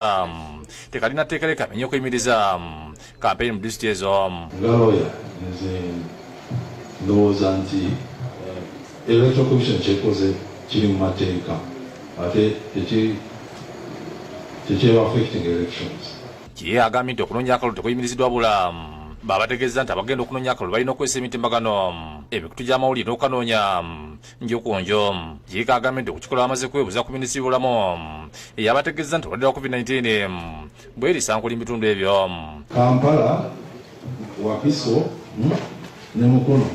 tekalina tekaleka menye okuyimiriza kampeyini mu disitulikiti ezo. Ngaloya nze ndowooza nti electoral commission kyekoze kiri mu mateeka ate tekyeba affecting elections. Kiye agambye nti okunoonya akalulu tekuyimiriziddwa bula babategeeza nti abagenda okunoonya akalulu balina okwesa emitimbagano emikutu gy'amawulire n'okanoonya njokonjo. Kiika agambye nti okukikola bamaze kwebuuza ku minisitule y'obulamu eyabategeeza nti obulwadde bwa COVID-19 bwerisankula ebitundu ebyo. Kampala, Wakiso ne Mukono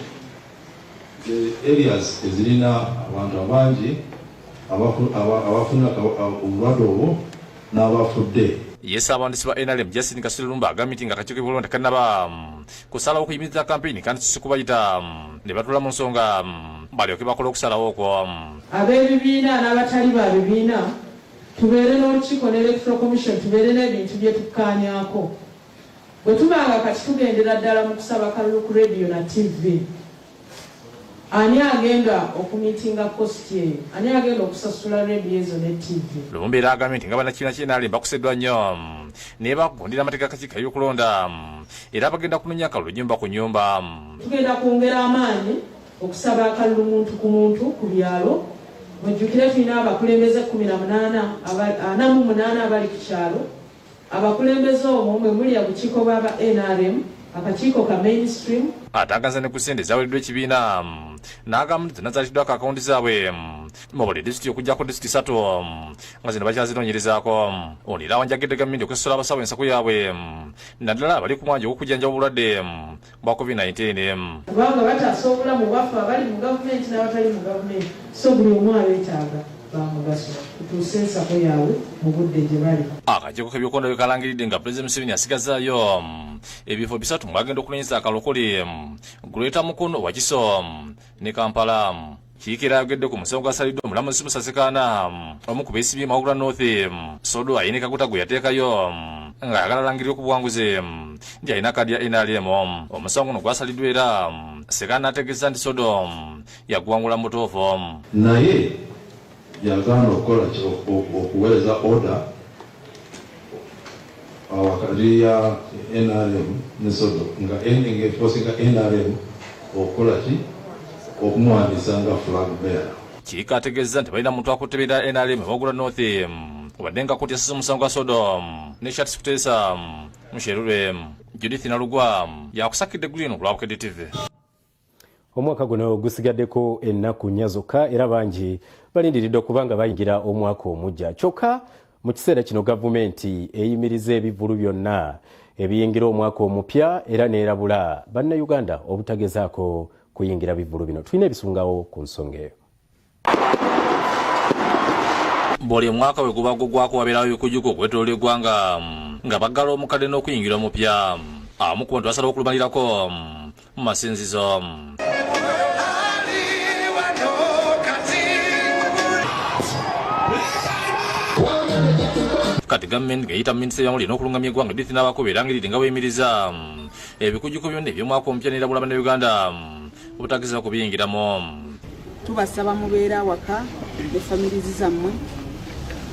areas ezirina abantu abangi abafuna obulwadde obwo n'abafudde. Yes, abandisi ba NRM Justin Kasule Lumba agambye nti nga akakiiko k'ebulonda kannaba kusalawo okuyimiriza kampeyini kandi si kubayita ne batula mu nsonga balyoke bakola okusalawo okwo. Ab'ebibiina n'abatali ba bibiina tubeere n'olukiiko n'electoral commission tubeere n'ebintu bye tukkaanyaako. Bwe tubanga kati tugendera ddala mu kusaba kalulu ku radio na TV, ani agenda okumitinga kosti eyo? Ani agenda okusasula radio ezo ne TV? Lumumba era agambye nti nga bannakibiina ky'NRM bakuseddwa nnyo naye bakugondera amateeka akakiiko y'okulonda era bagenda kunoonya akalulu nnyumba ku nnyumba. Tugenda kwongera amaanyi okusaba akalulu muntu ku muntu ku byalo. Mujjukire tulina abakulembeze 48 abali ku kyalo. Abakulembeze omwo mwe muli obukiiko bw'aba NRM, akakiiko ka mainstream. Atangaza ne ku ssente ezaaweereddwa ekibiina n'agamba nti zonna zaaliddwako akawunti zaabwe mu buli disitulikiti okuggyako disitulikiti 3 nga zino bakyazinoonyerezaako. Ono era wanjagidde gavumenti okwesosola abasawo ensako yaabwe naddala abali ku mwanja ogw'okujjanjaba obulwadde bwa COVID-19. Kubanga bataasa obulamu bwaffe abali mu gavumenti n'abatali mu gavumenti, so buli omu abeetaaga bamugaso kutuusa ensako yaabwe mu budde gye bali. Akakiiko k'ebyokulonda bwe kalangiridde nga Pulezidenti Museveni asigazaayo ebifo 3 mwagenda okunenyeza akalokole Greater Mukono, Wakiso ne Kampala. Kiiko era ayogedde ku musango gwasaliddwa omulamuzi Musasekaana omu ku beesimbye Mawugula North Sodo Ayini Kaguta gwe yateekayo ng'ayagala alangirire ku buwanguzi nti alina kkaadi ya NRM. Omusango guno gwasaliddwa era Sekaana ategeeza nti Sodo yaguwangula mutuufu. Naye yagaana okukola okuweereza order wakati ya NRM ne Sodo nga ng'ekiposinga NRM okukola ki okumuwandiisa nga flag bearer. Kiika ategeeza nti balina muntu akuteberera NRM Mawugula North wadde nga kkooti yasasa omusango gwa Sodo ne Charles Kutesa Musherure. Judith Nalugwa yakusakidde Green ku Lwabukedde TV. Omwaka guno gusigaddeko ennaku nnya zokka era bangi balindiridde okubanga bayingira omwaka omujja. Kyokka mu kiseera kino gavumenti eyimiriza ebivvulu byonna ebiyingira omwaka omupya era neerabula bannayuganda obutagezaako kuyingira bivvulu bino. Tulina ebisungawo ku nsonga eyo. Buli mwaka bwe guba gugwako wabeerawo ebikujjuko okwetooloola eggwanga nga baggala omukadde n'okuyingira omupya. Abamu ku bantu basalawo okulumalirako mu masinzizo. Kati gavumenti ng'eyita minisita y'amawulire n'okulungamya eggwanga Edith Nabakobe erangirira nga bweyimiriza ebikujjuko byonna eby'omwaka omupya n'erabula bannayuganda obutageza kubiyingiramu. Tubasaba mubeera awaka ne famirizi zammwe.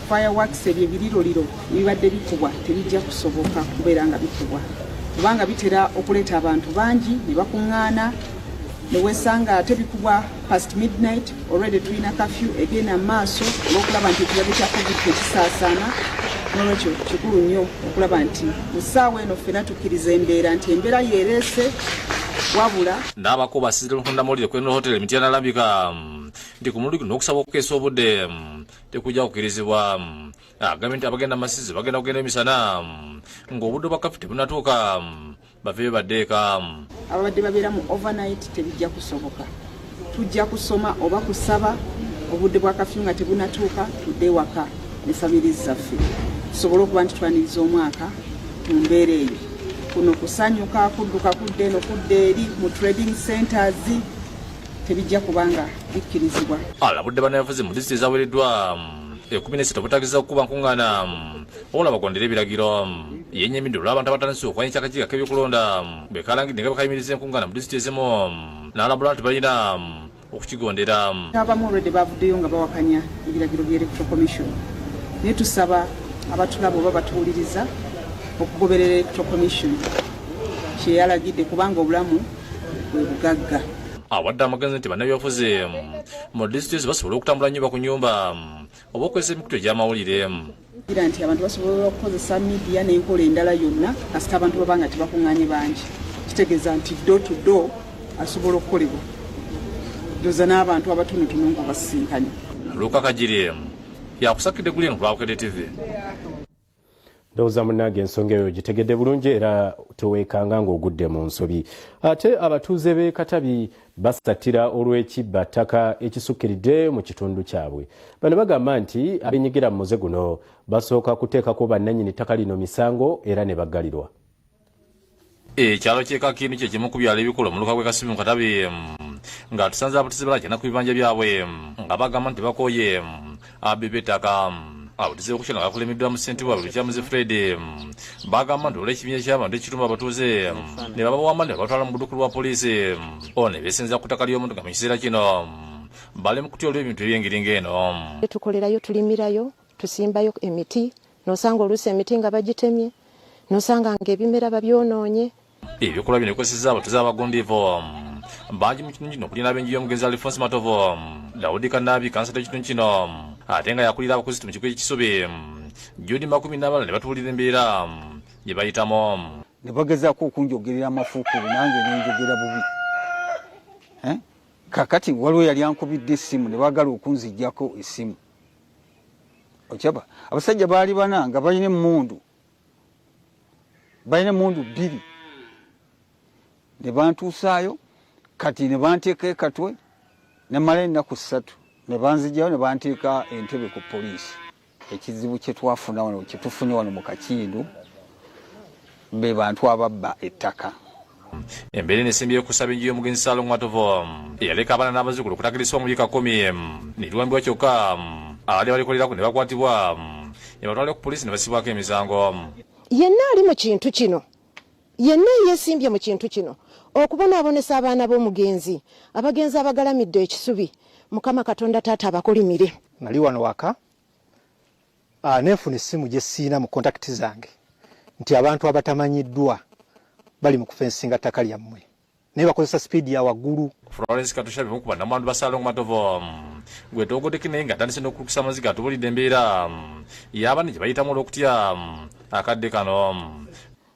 Fireworks ebyo ebiriroliro ebibadde bikubwa tebijja kusoboka kubeera nga bikubwa kubanga bitera okuleeta abantu bangi ne bakuŋŋaana ne wesanga ate bikubwa past midnight. Already tulina kafyu egenda mu maaso olw'okulaba nti ekirwadde kya COVID tekisaasaana. N'olwekyo kikulu nnyo okulaba nti mu ssaawa eno ffenna tukkiriza embeera nti embeera yeereese wabula. N'abakuba asizira olukundamawulire kw'Enol Hotel Mityana alambika nti ku mulundi guno okusaba okukeesa obudde tekujja kukkirizibwa. Agambye nti abagenda amasizi bagenda kugenda emisana ng'obudde bwa kafyu tebunatuuka baveeyo baddeeka. Ababadde babeera mu overnight tebijja kusoboka. Tujja kusoma oba kusaba obudde bwa kafyu nga tebunatuuka tudde waka ne famirizi zaffe tusobole okuba nti twaniriza omwaka mu mbeera eyo. Kuno kusanyuka kudduka kudde eno kudde eri mu trading centers tebijja kubanga bikkirizibwa. Alabudde bannabufuzi mu disitulikiti ezaaweereddwa 17 obutagiza okukuba nkuŋŋaana wabula bagondera ebiragiro. Yennyamidde olw'abantu abatandise okwanyisa akakiiko k'ebyokulonda bwe kalangidde nga bakayimiriza enkuŋŋaana mu disitulikiti ezimu n'alabula nti balina okukigondera. Abamu olwedde bavuddeyo nga bawakanya ebiragiro by'Electoral Commission. Naye tusaba abatulaba oba batuwuliriza okugoberera Electoral Commission kyeyalagidde kubanga obulamu bwe bugagga. Awadde amagenzi nti bannabyabufuzi mu disitulikiti basobola okutambula nnyumba ku nnyumba oba okukozesa emikutu egy'amawulire. Gira nti abantu basobola okukozesa midiya n'enkola endala yonna kasita abantu babanga tebakuŋŋaanye bangi. Kitegeeza nti door to door asobola okukolebwa. Ndoza n'abantu abatonotono nga basisinkanye. Luka Kajiri yakusakidde Gulien ku Lwabukedde TV. Ndowooza munnange ensonga eyo gitegedde bulungi era teweekanga ng'ogudde mu nsobi. Ate abatuuze b'e Katabi basatira olw'ekibba ttaka ekisukkiridde mu kitundu kyabwe. Bano bagamba nti abenyigira mu muze guno basooka kuteekako bannannyini ttaka lino misango era ne baggalirwa. Ekyalo ky'e Kakini kye kimu ku byalo ebikulu mu Luka gw'e Kasibi mu Katabi nga tusanze abatuuze balajana ku bibanja byabwe nga bagamba nti bakooye abibba ettaka. Abatuuze okukyala nga bakulemiddwa mu ssentebe waabwe Lukyamuzi Fred bagamba nti olw'ekibiina ky'abantu ekituma abatuuze ne babawamba ne babatwala mu budukulu bwa poliisi ono ne beesenza ku ttaka ly'omuntu nga mu kiseera kino bali mu kutya olw'ebintu eby'engeri ng'eno. Tukolerayo, tulimirayo, tusimbayo emiti, n'osanga oluusi emiti nga bagitemye, n'osanga ng'ebimera babyonoonye. Ebikolwa bino bikozesezza abatuuze abagundiivu bangi mu kitundu kino okuli n'ab'enju y'omugenzi Alphonse Matovo, Daudi Kanabi kansala ekitundu kino ate nga yakulira abakozi mu kigo ekisubi Judy Makumi n'abalala ne batuwulira embeera gye bayitamu. Ne bagezaako okunjogerera amafuukulu nange ne njogera bubi. Kakati waliwo yali ankubidde essimu ne baagala okunziggyako essimu. Okyaba abasajja baali bana nga balina emmundu bbiri ne bantuusaayo kati ne banteeka ekatwe ne mala ennaku 3 ne banzijjayo ne banteeka entebe ku poliisi. Ekizibu kye twafuna wano kye tufunye wano mu Kakindu be bantu ababba ettaka. Embeera enesimbyeyo kusaba enju y'omugenzi Salongo Matovo eyaleka abaana n'abazzukulu okutakirisibwa mu bika 10 ne liwambibwa kyokka abali balikolerako ne bakwatibwa ne batwalibwa ku poliisi ne basibwako emisango. Yenna ali mu kintu kino, yenna yeesimbye mu kintu kino okubonaabonesa abaana b'omugenzi, abagenzi abagalamidde ekisubi. Mukama Katonda taata abakolimire. Nali wano waka nefuna essimu gye siina mu kontakiti zange nti abantu abatamanyiddwa bali mu kufensinga ttaka lyammwe naye bakozesa sipiidi ya waggulu. Florence Katusha bimu ku bannamwandu ba Salongo Matovo gwe togoddeko naye ng'atandise n'okulukisa amaziga atubulidde embeera y'abaana gye bayitamu olw'okutya akadde kano.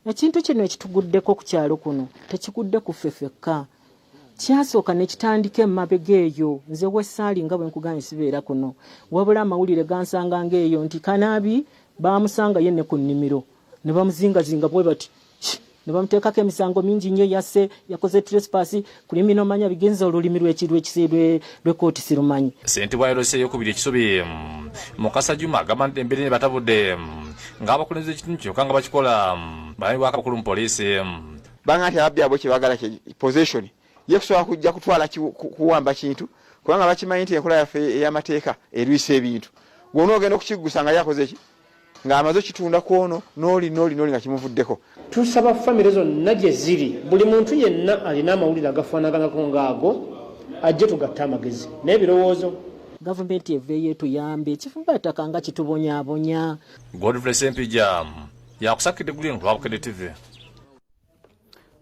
Ekintu kino ekituguddeko ku kyalo kuno tekigudde ku ffe ffekka. Kyasooka ne kitandika emabega eyo, nze Wessaali nga bwe nkuganye sibeera kuno, wabula amawulire gansanga ng'eyo nti Kanabi baamusanga ye ne ku nnimiro ne bamuzingazinga bwe bati ne bamuteekako emisango mingi nnyo yasse, yakoze trespass, kulimina omanya bigenza olulimi lw'ekisiirwe lw'ekkooti sirumanyi. Ssentebe wa LC ey'okubiri ekisubi Mukasa Juma agamba nti embeera ne batabudde ng'abakulembeze ekitundu kyokka nga bakikola balabi bwakabakulu mu poliisi. Banga nti ababbi abo kye baagala possession ye kusobola kujja kutwala kuwamba kintu kubanga bakimanyi nti enkola yaffe ey'amateeka erwisa ebintu. Gwona ogenda okukiggusa nga yakoze eki nga amaze okitunda kwono n'oli nga kimuvuddeko. Tusaba famire zonna gye ziri buli muntu yenna alina amawulire agafaanaganako ng'ago ajje tugatte amagezi n'ebirowoozo. Gavumenti eveeyo etuyambe ekifumba ettaka nga kitubonyaabonya. Godfrey Sempija yakusakidde Gulien ku Lwabukedde TV.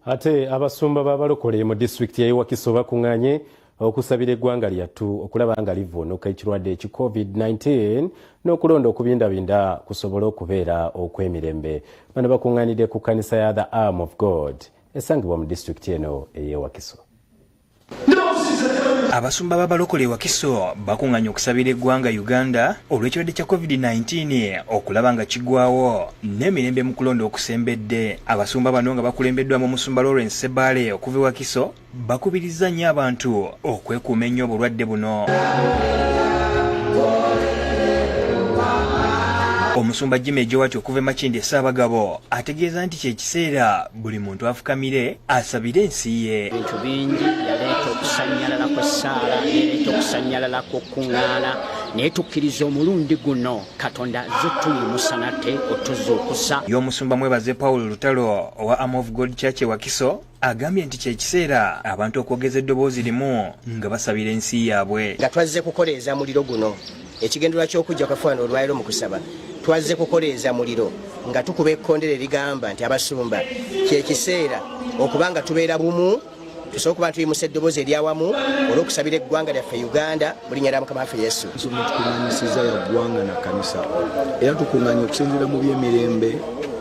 Ate abasumba b'abalokole mu disitulikiti y'e Wakiso bakuŋŋaanye okusabira eggwanga lyattu okulaba nga livvuunuka ekirwadde eki COVID-19 n'okulonda okubindabinda kusobole okubeera okw'emirembe. Bano bakuŋŋaanidde ku kkanisa ya The Arm of God esangibwa mu disitulikiti eno ey'e Wakiso. Abasumba b'abalokole Wakiso bakuŋŋaanye okusabira eggwanga Uganda olw'ekirwadde kya COVID-19 okulaba nga kiggwaawo n'emirembe mu kulonda okusembedde. Abasumba bano nga bakulembeddwamu Omusumba Lawrence Sebaale okuva e Wakiso bakubirizza nnyo abantu okwekuuma ennyo obulwadde buno. Omusumba Jimmy Jowati okuva e Makindye Ssaabagabo ategeeza nti kyekiseera buli muntu afukamire asabire ensi ye. Ebintu bingi yaleeta okusanyalala kw'essaala, yaleeta okusanyalala kw'okkuŋŋaana, naye tukkiriza omulundi guno Katonda azze tuyimusa nate otuzuukusa. Y'omusumba Mwebaze Paul Lutalo owa Arm of God Church e Wakiso agambye nti kyekiseera abantu okwogeza eddoboozi limu nga basabira ensi yaabwe. Nga twazze kukoleeza muliro guno ekigendera ky'okujja kwafaana olwaliro mu kusaba twazze kukoleeza muliro nga tukuba ekkondere ligamba nti abasumba kyekiseera okubanga tubeera bumu tusobola okuba tuyimuse eddoboozi eryawamu olw'okusabira eggwanga lyaffe Uganda mu linnya lya Mukama waffe Yesu. Tukuŋŋaanyisiza ya ggwanga na kanisa era tukuŋŋaanya okusinziira mu by'emirembe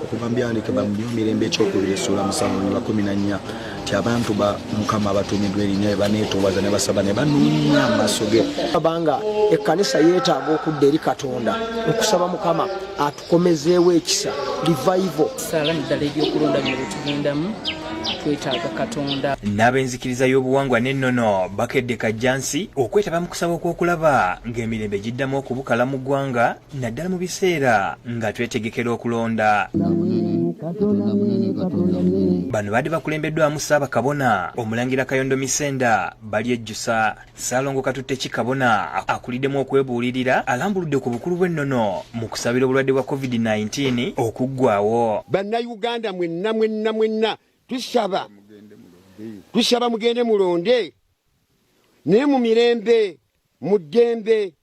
okuva mu byandikibwa mu by'emirembe ekyokubiri essula 7:14 nti abantu ba Mukama batuumiddwa erinnya baneetoowaza ne basaba ne banoonya amaaso ge. Abanga ekkanisa yeetaaga okudda eri Katonda okusaba Mukama atukomezeewo ekisa revival. Saala ddala ebyokulonda bye tugendamu twetaaga Katonda. N'ab'enzikiriza y'obuwangwa n'ennono bakedde kajjansi okwetaba mu kusaba okw'okulaba ng'emirembe giddamu okubukala mu ggwanga naddala mu biseera nga twetegekera okulonda. Bano badde bakulembeddwamu Ssaabakabona Omulangira Kayondo Misenda balyejjusa Ssaalongo Katutte Kabona akuliddemu okwebuulirira alambuludde ku bukulu bw'ennono mu kusabira obulwadde bwa COVID-19 okuggwaawo. Bannayuganda mwenna tusaba mugende mulonde naye mu mirembe mu ddembe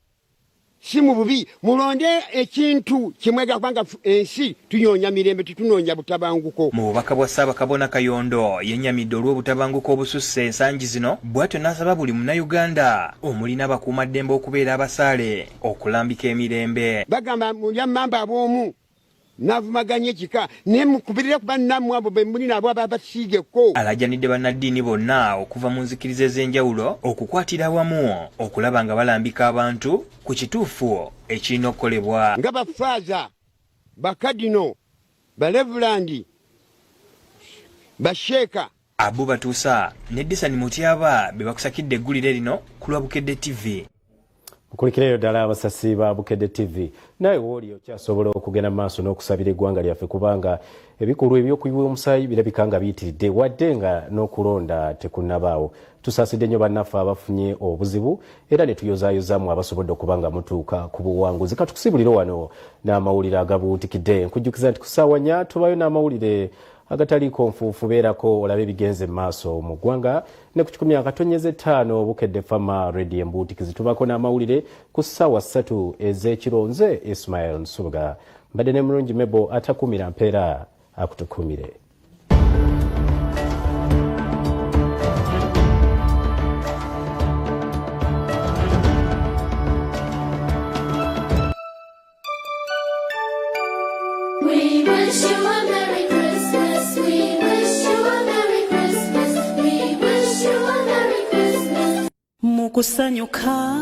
si mu bubi mulonde ekintu kimwega kubanga ensi tunyonya mirembe tutunoonya butabanguko. Mu bubaka bwa Ssaabakabona Kayondo yennyamidde olw'obutabanguko obususse ensangi zino bw'atyo n'asaba buli munnayuganda omuli n'abakuumaddembe okubeera abasaale okulambika emirembe. Bagamba mulyamamba ab'omu n'avumaganya ekika naye mukubirire ku bannammwe abo be muli nabo ababasiigeko. Alajjanidde bannaddiini bonna okuva mu nzikiriza ez'enjawulo okukwatira awamu okulaba nga balambika abantu ku kituufu ekirina okukolebwa. Nga bafaaza bakadino balevulandi basheeka Abu Batuusa ne Disani Mutyaba be bakusakidde eggulire lino ku lwa Bukedde TV. Mukulikireyo ddala abasasi ba Bukedde TV naye wooli okyasobola okugenda maaso n'okusabira eggwanga lyaffe kubanga ebikolwa ebyokuyiwa omusaayi birabika nga biyitiridde wadde nga n'okulonda tekunnabaawo. Tusaasidde nnyo bannaffe abafunye obuzibu era ne tuyozaayozaamu abasobodde okuba nga mutuuka ku buwanguzi. Katukusibulire wano n'amawulire agabuutikidde. Nkujjukiza nti ku ssaawa 4 tubayo n'amawulire agataliiko nfuufu beerako olabe ebigenze maaso mu ggwanga ne ku 15 Bukedde Fama Radio Embuutikizi tubaako n'amawulire ku ssaawa 3 ez'ekiro. Nze Ismail Nsubuga mbadde ne mulungi Mebo atakumira mpeera akutukumire. We wish you a Merry Christmas. We wish you a Merry Christmas. We wish you a Merry Christmas. Mukusanyuka